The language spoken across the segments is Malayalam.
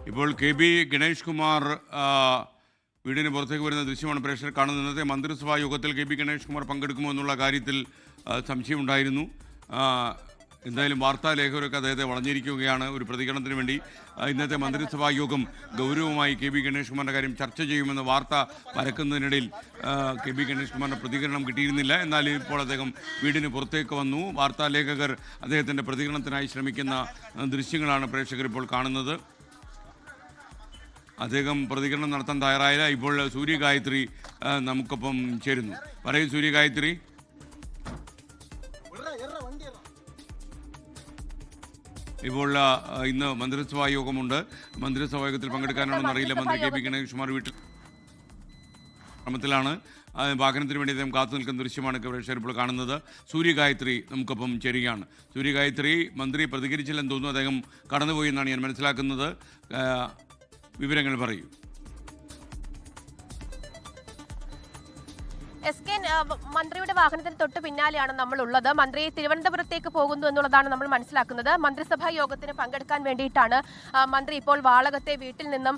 ഇപ്പോൾ KB ഗണേഷ് കുമാർ വീടിന് പുറത്തേക്ക് വരുന്ന ദൃശ്യമാണ് പ്രേക്ഷകർ കാണുന്നത്. ഇന്നത്തെ മന്ത്രിസഭാ യോഗത്തിൽ KB ഗണേഷ് കുമാർ പങ്കെടുക്കുമോ എന്നുള്ള കാര്യത്തിൽ സംശയമുണ്ടായിരുന്നു. എന്തായാലും വാർത്താ ലേഖകരൊക്കെ അദ്ദേഹത്തെ വളഞ്ഞിരിക്കുകയാണ് ഒരു പ്രതികരണത്തിന് വേണ്ടി. ഇന്നത്തെ മന്ത്രിസഭാ യോഗം ഗൗരവമായി KB ഗണേഷ് കുമാറിൻ്റെ കാര്യം ചർച്ച ചെയ്യുമെന്ന് വാർത്ത പരക്കുന്നതിനിടയിൽ KB ഗണേഷ് കുമാറിൻ്റെ പ്രതികരണം കിട്ടിയിരുന്നില്ല. എന്നാൽ ഇപ്പോൾ അദ്ദേഹം വീടിന് പുറത്തേക്ക് വന്നു. വാർത്താ ലേഖകർ അദ്ദേഹത്തിൻ്റെ പ്രതികരണത്തിനായി ശ്രമിക്കുന്ന ദൃശ്യങ്ങളാണ് പ്രേക്ഷകർ ഇപ്പോൾ കാണുന്നത്. അദ്ദേഹം പ്രതികരണം നടത്താൻ തയ്യാറായില്ല. ഇപ്പോൾ സൂര്യഗായത്രി നമുക്കൊപ്പം ചേരുന്നു. പറയൂ സൂര്യഗായത്രി. ഇപ്പോൾ ഇന്ന് മന്ത്രിസഭാ യോഗമുണ്ട്. മന്ത്രിസഭാ യോഗത്തിൽ പങ്കെടുക്കാനാണെന്ന് അറിയില്ല. മന്ത്രി KB ഗണേഷ് കുമാർ വീട്ടിൽ ശ്രമത്തിലാണ്. വാഹനത്തിന് വേണ്ടി അദ്ദേഹം കാത്തു നിൽക്കുന്ന ദൃശ്യമാണ് പ്രേക്ഷകർ ഇപ്പോൾ കാണുന്നത്. സൂര്യഗായത്രി നമുക്കൊപ്പം ചേരുകയാണ്. സൂര്യഗായത്രി, മന്ത്രി പ്രതികരിച്ചില്ലെന്ന് തോന്നുന്നു. അദ്ദേഹം കടന്നുപോയി എന്നാണ് ഞാൻ മനസ്സിലാക്കുന്നത്. വിവരങ്ങൾ പറയൂ. മന്ത്രിയുടെ വാഹനത്തിന് തൊട്ട് പിന്നാലെയാണ് നമ്മൾ ഉള്ളത്. മന്ത്രി തിരുവനന്തപുരത്തേക്ക് പോകുന്നു എന്നുള്ളതാണ് നമ്മൾ മനസ്സിലാക്കുന്നത്. മന്ത്രിസഭാ യോഗത്തിന് പങ്കെടുക്കാൻ വേണ്ടിയിട്ടാണ് മന്ത്രി ഇപ്പോൾ വാളകത്തെ വീട്ടിൽ നിന്നും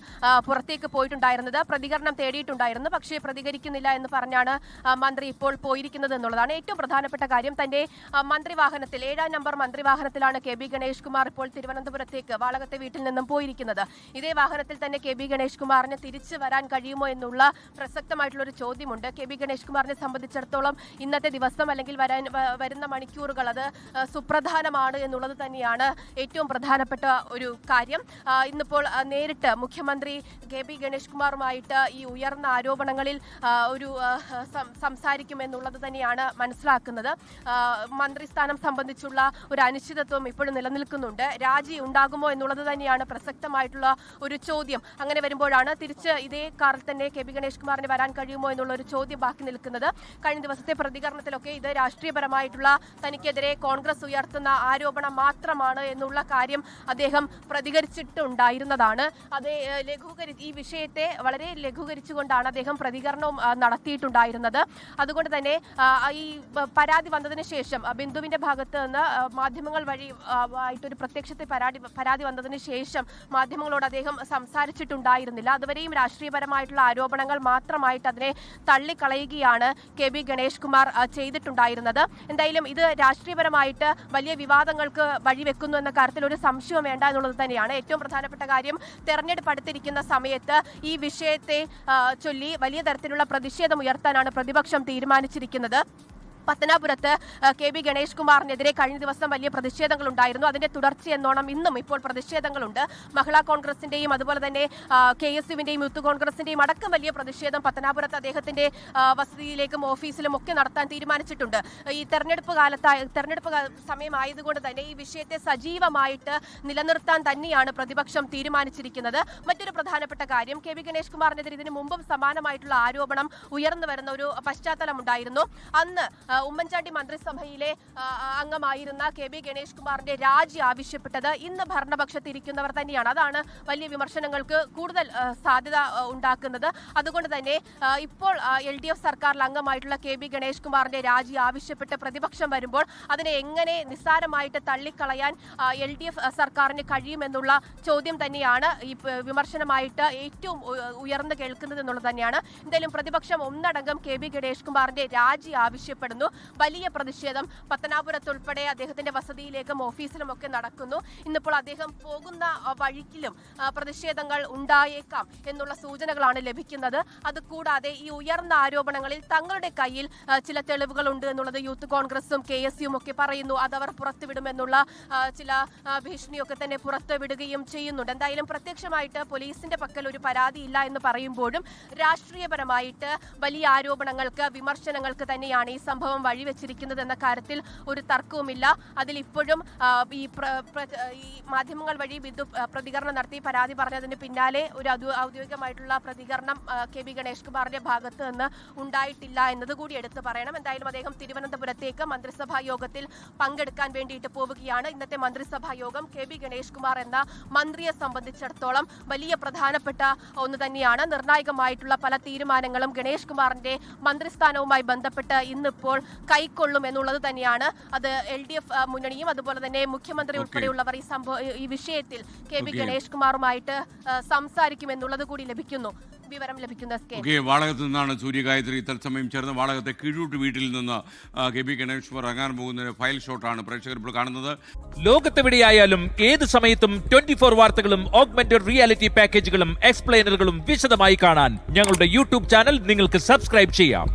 പുറത്തേക്ക് പോയിട്ടുണ്ടായിരുന്നത്. പ്രതികരണം തേടിയിട്ടുണ്ടായിരുന്നു, പക്ഷേ പ്രതികരിക്കുന്നില്ല എന്ന് പറഞ്ഞാണ് മന്ത്രി ഇപ്പോൾ പോയിരിക്കുന്നത് എന്നുള്ളതാണ് ഏറ്റവും പ്രധാനപ്പെട്ട കാര്യം. തന്റെ മന്ത്രിവാഹനത്തിൽ 7ാം നമ്പർ മന്ത്രിവാഹനത്തിലാണ് KB ഗണേഷ് കുമാർ ഇപ്പോൾ തിരുവനന്തപുരത്തേക്ക് വാളകത്തെ വീട്ടിൽ നിന്നും പോയിരിക്കുന്നത്. ഇതേ വാഹനത്തിൽ തന്നെ KB ഗണേഷ് കുമാറിന് തിരിച്ചു വരാൻ കഴിയുമോ എന്നുള്ള പ്രസക്തമായിട്ടുള്ള ഒരു ചോദ്യമുണ്ട്. KB ഗണേഷ് കുമാറിനെ സംബന്ധിച്ചിടത്തോളം ഇന്നത്തെ ദിവസം അല്ലെങ്കിൽ വരുന്ന മണിക്കൂറുകൾ അത് സുപ്രധാനമാണ് എന്നുള്ളത് തന്നെയാണ് ഏറ്റവും പ്രധാനപ്പെട്ട ഒരു കാര്യം. ഇന്നിപ്പോൾ നേരിട്ട് മുഖ്യമന്ത്രി KB ഗണേഷ് കുമാറുമായിട്ട് ഈ ഉയർന്ന ആരോപണങ്ങളിൽ ഒരു സംസാരിക്കുമെന്നുള്ളത് തന്നെയാണ് മനസ്സിലാക്കുന്നത്. മന്ത്രിസ്ഥാനം സംബന്ധിച്ചുള്ള ഒരു അനിശ്ചിതത്വം ഇപ്പോഴും നിലനിൽക്കുന്നുണ്ട്. രാജി ഉണ്ടാകുമോ എന്നുള്ളത് തന്നെയാണ് പ്രസക്തമായിട്ടുള്ള ഒരു ചോദ്യം. അങ്ങനെ വരുമ്പോഴാണ് തിരിച്ച് ഇതേ കാറിൽ തന്നെ KB ഗണേഷ് കുമാറിന് വരാൻ കഴിയുമോ എന്നുള്ള ഒരു ചോദ്യം ബാക്കി നിൽക്കുന്നത്. കഴിഞ്ഞ ദിവസത്തെ പ്രതികരണത്തിലൊക്കെ ഇത് രാഷ്ട്രീയപരമായിട്ടുള്ള തനിക്കെതിരെ കോൺഗ്രസ് ഉയർത്തുന്ന ആരോപണം മാത്രമാണ് എന്നുള്ള കാര്യം അദ്ദേഹം പ്രതികരിച്ചിട്ടുണ്ടായിരുന്നതാണ്. അത് ഈ വിഷയത്തെ വളരെ ലഘൂകരിച്ചുകൊണ്ടാണ് അദ്ദേഹം പ്രതികരണവും നടത്തിയിട്ടുണ്ടായിരുന്നത്. അതുകൊണ്ട് തന്നെ ഈ പരാതി വന്നതിന് ശേഷം ബിന്ദുവിന്റെ ഭാഗത്ത് നിന്ന് മാധ്യമങ്ങൾ വഴി ആയിട്ടൊരു പ്രത്യക്ഷത്തെ പരാതി വന്നതിന് ശേഷം മാധ്യമങ്ങളോട് അദ്ദേഹം സംസാരിച്ചിട്ടുണ്ടായിരുന്നില്ല. അതുവരെയും രാഷ്ട്രീയപരമായിട്ടുള്ള ആരോപണങ്ങൾ മാത്രമായിട്ട് അതിനെ തള്ളിക്കളയുകയാണ് KB ഗണേഷ് കുമാർ ചെയ്തിട്ടുണ്ടായിരുന്നത്. എന്തായാലും ഇത് രാഷ്ട്രീയപരമായിട്ട് വലിയ വിവാദങ്ങൾക്ക് വഴിവെക്കുന്നു എന്ന കാര്യത്തിൽ ഒരു സംശയവും വേണ്ട എന്നുള്ളത് തന്നെയാണ് ഏറ്റവും പ്രധാനപ്പെട്ട കാര്യം. തെരഞ്ഞെടുപ്പ് അടുത്തിരിക്കുന്ന സമയത്ത് ഈ വിഷയത്തെ ചൊല്ലി വലിയ തരത്തിലുള്ള പ്രതിഷേധം ഉയർത്താനാണ് പ്രതിപക്ഷം തീരുമാനിച്ചിരിക്കുന്നത്. പത്തനാപുരത്ത് KB ഗണേഷ് കുമാറിനെതിരെ കഴിഞ്ഞ ദിവസം വലിയ പ്രതിഷേധങ്ങൾ ഉണ്ടായിരുന്നു. അതിന്റെ തുടർച്ചയെന്നോണം ഇന്നും ഇപ്പോൾ പ്രതിഷേധങ്ങളുണ്ട്. മഹിളാ കോൺഗ്രസിന്റെയും അതുപോലെ തന്നെ KSUവിന്റെയും യൂത്ത് കോൺഗ്രസിന്റെയും അടക്കം വലിയ പ്രതിഷേധം പത്തനാപുരത്ത് അദ്ദേഹത്തിന്റെ വസതിയിലേക്കും ഓഫീസിലും ഒക്കെ നടത്താൻ തീരുമാനിച്ചിട്ടുണ്ട്. ഈ തെരഞ്ഞെടുപ്പ് സമയമായതുകൊണ്ട് തന്നെ ഈ വിഷയത്തെ സജീവമായിട്ട് നിലനിർത്താൻ തന്നെയാണ് പ്രതിപക്ഷം തീരുമാനിച്ചിരിക്കുന്നത്. മറ്റൊരു പ്രധാനപ്പെട്ട കാര്യം, KB ഗണേഷ് കുമാറിനെതിരെ ഇതിനു മുമ്പും സമാനമായിട്ടുള്ള ആരോപണം ഉയർന്നു വരുന്ന ഒരു പശ്ചാത്തലം ഉണ്ടായിരുന്നു. അന്ന് ഉമ്മൻചാണ്ടി മന്ത്രിസഭയിലെ അംഗമായിരുന്ന KB ഗണേഷ് കുമാറിന്റെ രാജി ആവശ്യപ്പെട്ടത് ഇന്ന് ഭരണപക്ഷത്തിരിക്കുന്നവർ തന്നെയാണ്. അതാണ് വലിയ വിമർശനങ്ങൾക്ക് കൂടുതൽ സാധ്യത ഉണ്ടാക്കുന്നത്. അതുകൊണ്ട് തന്നെ ഇപ്പോൾ LDF സർക്കാരിൽ അംഗമായിട്ടുള്ള KB ഗണേഷ് കുമാറിന്റെ രാജി ആവശ്യപ്പെട്ട് പ്രതിപക്ഷം വരുമ്പോൾ അതിനെ എങ്ങനെ നിസ്സാരമായിട്ട് തള്ളിക്കളയാൻ LDF സർക്കാരിന് കഴിയുമെന്നുള്ള ചോദ്യം തന്നെയാണ് ഈ വിമർശനമായിട്ട് ഏറ്റവും ഉയർന്നു കേൾക്കുന്നത് എന്നുള്ളത് തന്നെയാണ്. എന്തായാലും പ്രതിപക്ഷം ഒന്നടങ്കം KB ഗണേഷ് കുമാറിന്റെ രാജി ആവശ്യപ്പെടുന്നു. വലിയ പ്രതിഷേധം പത്തനാപുരത്തുൾപ്പെടെ അദ്ദേഹത്തിന്റെ വസതിയിലേക്കും ഓഫീസിലും ഒക്കെ നടക്കുന്നു. ഇന്നിപ്പോൾ അദ്ദേഹം പോകുന്ന വഴിക്കിലും പ്രതിഷേധങ്ങൾ ഉണ്ടായേക്കാം എന്നുള്ള സൂചനകളാണ് ലഭിക്കുന്നത്. അതുകൂടാതെ ഈ ഉയർന്ന ആരോപണങ്ങളിൽ തങ്ങളുടെ കയ്യിൽ ചില തെളിവുകളുണ്ട് എന്നുള്ളത് യൂത്ത് കോൺഗ്രസും KSUവും ഒക്കെ പറയുന്നു. അതവർ പുറത്തുവിടുമെന്നുള്ള ചില ഭീഷണിയൊക്കെ തന്നെ പുറത്തുവിടുകയും ചെയ്യുന്നുണ്ട്. എന്തായാലും പ്രത്യക്ഷമായിട്ട് പോലീസിന്റെ പക്കൽ ഒരു പരാതിയില്ല എന്ന് പറയുമ്പോഴും രാഷ്ട്രീയപരമായിട്ട് വലിയ ആരോപണങ്ങൾക്ക് വിമർശനങ്ങൾക്ക് തന്നെയാണ് ഈ സംഭവം വഴിവെച്ചിരിക്കുന്നത് എന്ന കാര്യത്തിൽ ഒരു തർക്കവുമില്ല. അതിലിപ്പോഴും ഈ മാധ്യമങ്ങൾ വഴി പ്രതികരണം നടത്തി പരാതി പറഞ്ഞതിന് പിന്നാലെ ഒരു ഔദ്യോഗികമായിട്ടുള്ള പ്രതികരണം KB ഗണേഷ് കുമാറിന്റെ ഭാഗത്ത് നിന്ന് ഉണ്ടായിട്ടില്ല എന്നതുകൂടി എടുത്തു പറയണം. എന്തായാലും അദ്ദേഹം തിരുവനന്തപുരത്തേക്ക് മന്ത്രിസഭാ യോഗത്തിൽ പങ്കെടുക്കാൻ വേണ്ടിയിട്ട് പോവുകയാണ്. ഇന്നത്തെ മന്ത്രിസഭാ യോഗം KB ഗണേഷ് കുമാർ എന്ന മന്ത്രിയെ സംബന്ധിച്ചിടത്തോളം വലിയ പ്രധാനപ്പെട്ട ഒന്ന് തന്നെയാണ്. നിർണായകമായിട്ടുള്ള പല തീരുമാനങ്ങളും ഗണേഷ് കുമാറിന്റെ മന്ത്രിസ്ഥാനവുമായി ബന്ധപ്പെട്ട് ഇന്നിപ്പോൾ കൈക്കൊള്ളും എന്നുള്ളത് തന്നെയാണ്. അത് LDF മുന്നണിയും അതുപോലെ തന്നെ മുഖ്യമന്ത്രി ഉൾപ്പെടെയുള്ളവർ ഈ വിഷയത്തിൽ KB ഗണേഷ് കുമാറുമായിട്ട് സംസാരിക്കുമെന്നുള്ളത് കൂടി വിവരം ലഭിക്കുന്നു. വാളകത്ത് നിന്നാണ് സൂര്യഗായത്രി തത്സമയം ചേർന്ന് വാളകത്തെ കീഴൂട്ട് വീട്ടിൽ നിന്ന് KB ഗണേഷ് കുമാർ ഇറങ്ങാൻ പോകുന്ന ഫയൽ ഷോട്ടാണ് പ്രേക്ഷകർ ഇപ്പോൾ കാണുന്നത്. ലോകത്തെവിടെയായാലും ഏത് സമയത്തും 24 വാർത്തകളും ഓഗ്മെന്റഡ് റിയാലിറ്റി പാക്കേജുകളും എക്സ്പ്ലെയിനറുകളും വിശദമായി കാണാൻ ഞങ്ങളുടെ യൂട്യൂബ് ചാനൽ നിങ്ങൾക്ക് സബ്സ്ക്രൈബ് ചെയ്യാം.